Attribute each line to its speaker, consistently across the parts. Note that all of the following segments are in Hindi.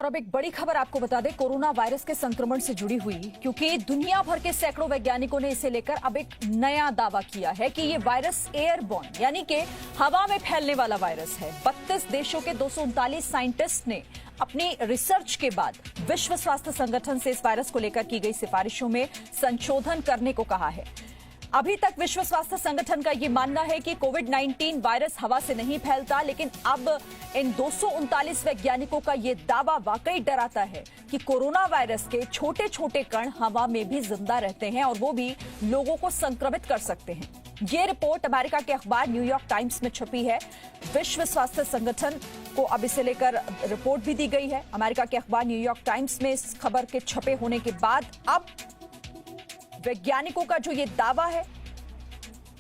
Speaker 1: और अब एक बड़ी खबर आपको बता दें, कोरोना वायरस के संक्रमण से जुड़ी हुई, क्योंकि दुनिया भर के सैकड़ों वैज्ञानिकों ने इसे लेकर अब एक नया दावा किया है कि ये वायरस एयरबॉर्न यानी कि हवा में फैलने वाला वायरस है। 32 देशों के 239 साइंटिस्ट ने अपनी रिसर्च के बाद विश्व स्वास्थ्य संगठन से इस वायरस को लेकर की गई सिफारिशों में संशोधन करने को कहा है। अभी तक विश्व स्वास्थ्य संगठन का यह मानना है कि कोविड-19 वायरस हवा से नहीं फैलता, लेकिन अब इन 239 वैज्ञानिकों का यह दावा वाकई डराता है कि कोरोना वायरस के छोटे छोटे कण हवा में भी जिंदा रहते हैं और वो भी लोगों को संक्रमित कर सकते हैं। ये रिपोर्ट अमेरिका के अखबार न्यूयॉर्क टाइम्स में छपी है। विश्व स्वास्थ्य संगठन को अब इसे लेकर रिपोर्ट भी दी गई है। अमेरिका के अखबार न्यूयॉर्क टाइम्स में इस खबर के छपे होने के बाद अब वैज्ञानिकों का जो ये दावा है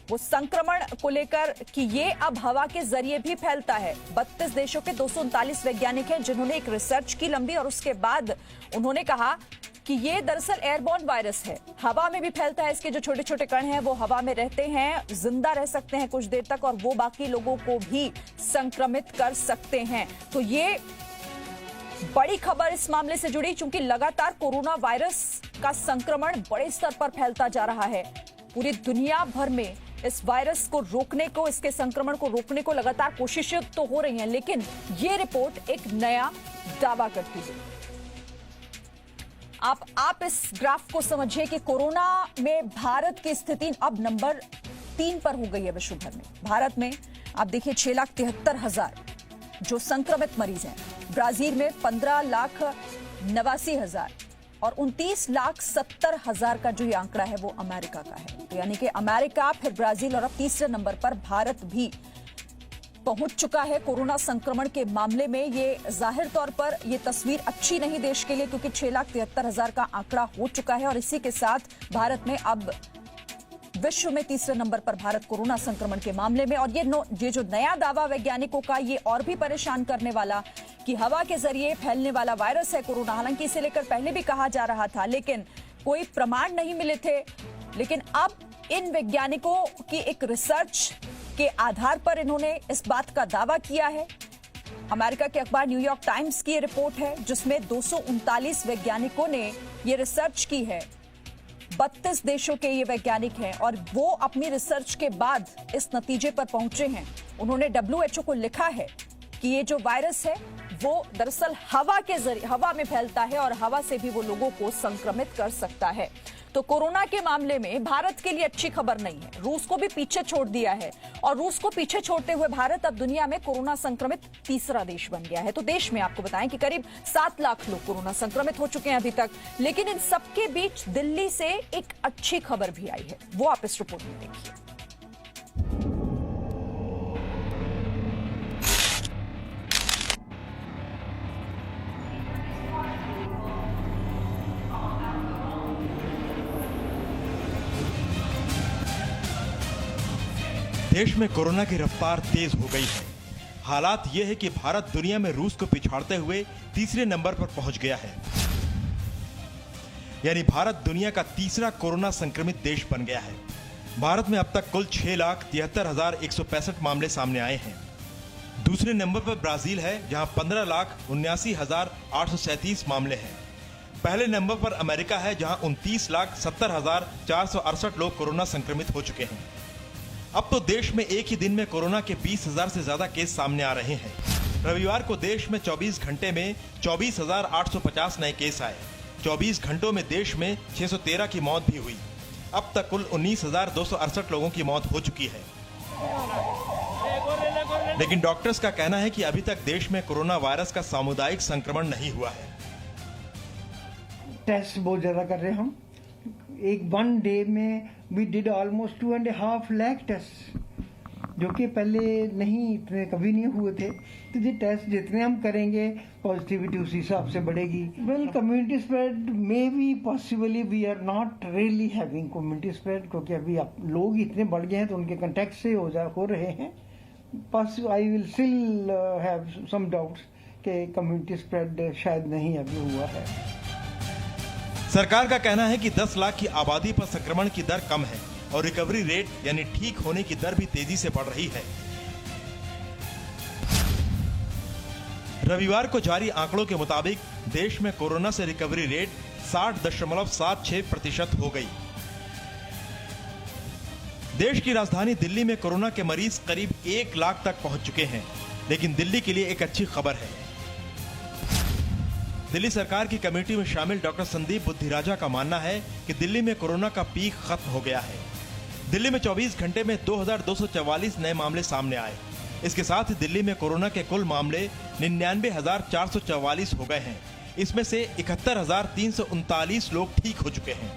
Speaker 1: वो संक्रमण को लेकर कि ये अब हवा के जरिए भी फैलता है। 32 देशों के 239 वैज्ञानिक हैं जिन्होंने एक रिसर्च की लंबी, और उसके बाद उन्होंने कहा कि ये दरअसल एयरबॉर्न वायरस है, हवा में भी फैलता है। इसके जो छोटे छोटे कण हैं वो हवा में रहते हैं, जिंदा रह सकते हैं कुछ देर तक और वो बाकी लोगों को भी संक्रमित कर सकते हैं। तो ये बड़ी खबर इस मामले से जुड़ी, क्योंकि लगातार कोरोना वायरस का संक्रमण बड़े स्तर पर फैलता जा रहा है। पूरी दुनिया भर में इस वायरस को रोकने को, इसके संक्रमण को रोकने को लगातार कोशिशें तो हो रही हैं, लेकिन ये रिपोर्ट एक नया दावा करती है। आप इस ग्राफ को समझिए कि कोरोना में भारत की स्थिति अब नंबर 3 पर हो गई है विश्व भर में। भारत में आप देखिए 6,73,000 जो संक्रमित मरीज हैं। ब्राजील में 15,89,000 और 29,70,000 का जो ये आंकड़ा है वो अमेरिका का है। तो यानी कि अमेरिका, फिर ब्राजील और अब तीसरे नंबर पर भारत भी पहुंच चुका है कोरोना संक्रमण के मामले में। ये जाहिर तौर पर ये तस्वीर अच्छी नहीं देश के लिए, क्योंकि 6,73,000 का आंकड़ा हो चुका है और इसी के साथ भारत में अब विश्व में तीसरे नंबर पर भारत कोरोना संक्रमण के मामले में। और ये जो नया दावा वैज्ञानिकों का, ये और भी परेशान करने वाला कि हवा के जरिए फैलने वाला वायरस है कोरोना। हालांकि इसे लेकर पहले भी कहा जा रहा था, लेकिन कोई प्रमाण नहीं मिले थे। लेकिन अब इन वैज्ञानिकों की एक रिसर्च के आधार पर इन्होंने इस बात का दावा किया है। अमेरिका के अखबार न्यूयॉर्क टाइम्स की रिपोर्ट है जिसमें 239 वैज्ञानिकों ने ये रिसर्च की है। 32 देशों के ये वैज्ञानिक हैं और वो अपनी रिसर्च के बाद इस नतीजे पर पहुंचे हैं। उन्होंने WHO को लिखा है कि ये जो वायरस है वो दरअसल हवा के जरिए, हवा में फैलता है और हवा से भी वो लोगों को संक्रमित कर सकता है। तो कोरोना के मामले में भारत के लिए अच्छी खबर नहीं है। रूस को भी पीछे छोड़ दिया है और रूस को पीछे छोड़ते हुए भारत अब दुनिया में कोरोना संक्रमित तीसरा देश बन गया है। तो देश में आपको बताएं कि करीब 7 लाख लोग कोरोना संक्रमित हो चुके हैं अभी तक। लेकिन इन सबके बीच दिल्ली से एक अच्छी खबर भी आई है, वो आप इस रिपोर्ट में देखिए।
Speaker 2: देश में कोरोना की रफ्तार तेज हो गई है। हालात यह है कि भारत दुनिया में रूस को पिछाड़ते हुए तीसरे नंबर पर पहुंच गया है। यानी भारत दुनिया का तीसरा कोरोना संक्रमित देश बन गया है। भारत में अब तक कुल 6,73,165 मामले सामने आए हैं। दूसरे नंबर पर ब्राजील है जहां 15,79,837 मामले हैं। पहले नंबर पर अमेरिका है जहां 29,70,468 लोग कोरोना संक्रमित हो चुके हैं। अब तो देश में एक ही दिन में कोरोना के 20,000 से ज्यादा केस सामने आ रहे हैं। रविवार को देश में 24 घंटे में 24,850 नए केस आए। 24 घंटों में देश में 613 की मौत भी हुई। अब तक कुल 19,268 लोगों की मौत हो चुकी है। लेकिन डॉक्टर्स का कहना है कि अभी तक देश में कोरोना वायरस का सामुदायिक संक्रमण नहीं हुआ है।
Speaker 3: टेस्ट बहुत ज्यादा कर रहे हैं हम। एक 1 डे में we did almost 2.5 lakh test, जो कि पहले नहीं, इतने कभी नहीं हुए थे। तो ये टेस्ट जितने हम करेंगे पॉजिटिविटी उसी हिसाब से बढ़ेगी। Well, community spread may be possibly, we are not really having community spread, क्योंकि अभी लोग इतने बढ़ गए हैं तो उनके कंटेक्ट से हो रहे हैं। I will still have some doubts कि कम्युनिटी स्प्रेड शायद नहीं अभी हुआ है।
Speaker 2: सरकार का कहना है कि 10 लाख की आबादी पर संक्रमण की दर कम है और रिकवरी रेट यानी ठीक होने की दर भी तेजी से बढ़ रही है। रविवार को जारी आंकड़ों के मुताबिक देश में कोरोना से रिकवरी रेट 60.76% हो गई। देश की राजधानी दिल्ली में कोरोना के मरीज करीब 1 लाख तक पहुंच चुके हैं, लेकिन दिल्ली के लिए एक अच्छी खबर है। दिल्ली सरकार की कमेटी में शामिल डॉक्टर संदीप बुद्धिराजा का मानना है कि दिल्ली में कोरोना का पीक खत्म हो गया है। दिल्ली में 24 घंटे में 2244 नए मामले सामने आए। इसके साथ ही दिल्ली में कोरोना के कुल मामले 99,444 हो गए हैं। इसमें से 71,339 लोग ठीक हो चुके हैं।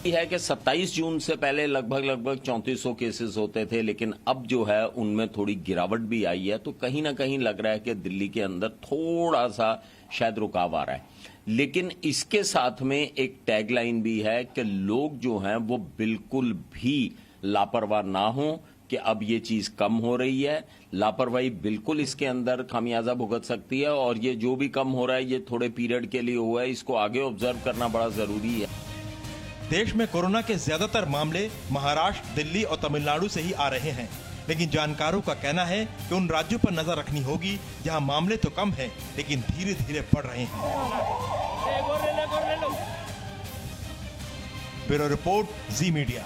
Speaker 4: है कि 27 जून से पहले लगभग 3400 केसेस होते थे, लेकिन अब जो है उनमें थोड़ी गिरावट भी आई है। तो कहीं ना कहीं लग रहा है कि दिल्ली के अंदर थोड़ा सा शायद रुकाव आ रहा है। लेकिन इसके साथ में एक टैगलाइन भी है कि लोग जो हैं वो बिल्कुल भी लापरवाह ना हो कि अब ये चीज कम हो रही है। लापरवाही बिल्कुल इसके अंदर खामियाजा भुगत सकती है, और ये जो भी कम हो रहा है ये थोड़े पीरियड के लिए हुआ है, इसको आगे ऑब्जर्व करना बड़ा जरूरी है।
Speaker 2: देश में कोरोना के ज्यादातर मामले महाराष्ट्र, दिल्ली और तमिलनाडु से ही आ रहे हैं, लेकिन जानकारों का कहना है कि उन राज्यों पर नजर रखनी होगी जहां मामले तो कम हैं, लेकिन धीरे धीरे बढ़ रहे हैं। ब्यूरो रिपोर्ट, जी मीडिया।